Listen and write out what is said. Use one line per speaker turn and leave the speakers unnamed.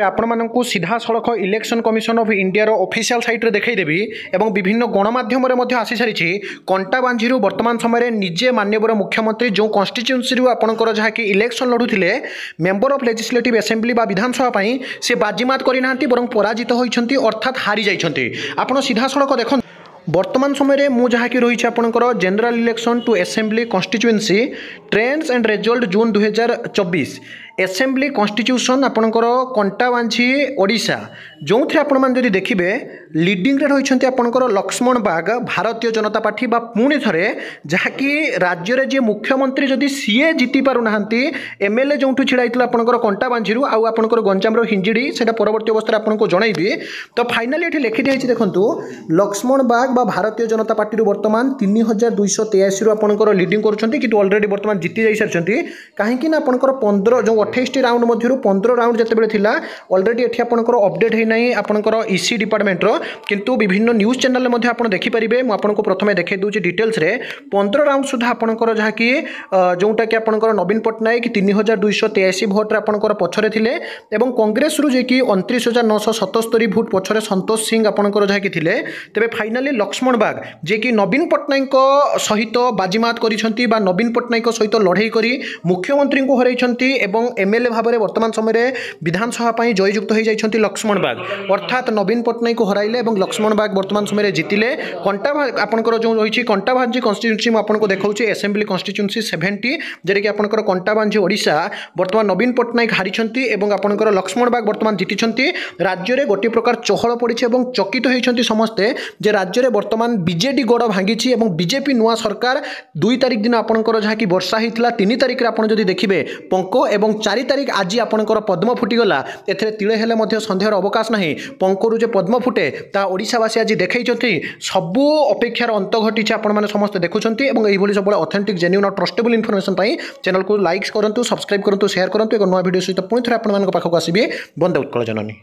आपको सीधा सड़क election commission of India official site रे देखईदेवी एवं विभिन्न गणमाध्यम आसी सारी कंटाबांझी वर्तमान समय निजे माननीय मुख्यमंत्री जो कन्स्टिट्यूएंसी आपंकर जहाँकि इलेक्शन लड़ुले मेंबर ऑफ लेजिस्लेटिव असेंबली विधानसभा से बाजीमात करना बर पराजित होती अर्थात हारी जाइए। आपड़ सीधा सड़क देख वर्तमान समय मुझे रही आपंकर general election to assembly constituency trends and result June 2024 assembly constitution आपंकर कंटाबांझी ओडिशा जो थे आपने देखिए लीडिंग रही आपंकर लक्ष्मण बाग भारतीय जनता पार्टी पुणी थे जहाँकि राज्य में जी मुख्यमंत्री जदि सीए जीति पारना एमएलए जो छिड़ा आपंकर कंटाबांझी आपंकर गंजाम हिंजिड़ी से परवर्त अवस्था आपको जनइबी। तो फाइनाली ये लिखी देखु लक्ष्मण बाग भारतीय जनता पार्टी वर्तमान 3283 आपंकर लीडिंग कर ऑलरेडी वर्तमान जीति जा सारी कहीं आपंकर 15 जो 28 राउंड मध्य 15 राउंड जिते थिला ऑलरेडी एठी आपनकर अपडेट है नहीं आपनकर ईसी डिपार्टमेंट रो किंतु विभिन्न न्यूज चैनल में आपन देखि परिबे। मु आपनको प्रथमे देखै दूची डिटेल्स रे 15 राउंड सुधा आपनकर जहाँ कि जोटा कि आपनकर नवीन पट्टनायक 3283 भोट रे आपनकर पछरे थिले एवं कांग्रेस रु जे कि 29977 भोट पछरे संतोष सिंह आपनकर जहाँ कि थिले। तबे फाइनाली लक्ष्मण बाग जे कि नवीन पट्टनायक सहित बाजीमात करिसंती बा नवीन पट्टनायक सहित लड़ाई करी मुख्यमंत्री को हरैछंती एवं एमएलए भाव में वर्तमान समय विधानसभा जययुक्त हो जाती लक्ष्मण बाग अर्थात नवीन पट्टनायक को हराइले लक्ष्मण बाग वर्तमान समय जीतिले। कंटा आपंकर जो रही कंटाबांझी कन्स्टिट्यूएंसी आपको देखा असेंबली कन्स्टिट्यूएंसी 70 जेकी आपंकर कंटाबांझी ओडिशा वर्तमान नवीन पट्टनायक हारी आपंकर लक्ष्मण बाग वर्तमान जीति राज्य में गोटे प्रकार चहल पड़ी चकित होती समस्ते जे राज्य में वर्तमान बीजेडी गड़ भांगी बीजेपी नुआ सरकार 2 तारिख दिन आपंकर जहाँ कि वर्षा होता 3 तारिख आप देखिए पंको एवं 4 तारिख आज आपंकर पद्म फुटीगला एथे तिले हेले सन्देहर अवकाश नहीं पंकरु जे पद्म फुटे ता ओडिशावासी आज देखते सबू अपेक्षार अंत घटी आपने समस्त देखुं सब ऑथेंटिक जेन्युइन और ट्रस्टेबल इनफॉरमेशन चैनल को लाइक करूँ सब्सक्राइब करूँ शेयर करूँ एक नया वीडियो सहित पुणी थे आपको आसबी। वंदे उत्कल जननी।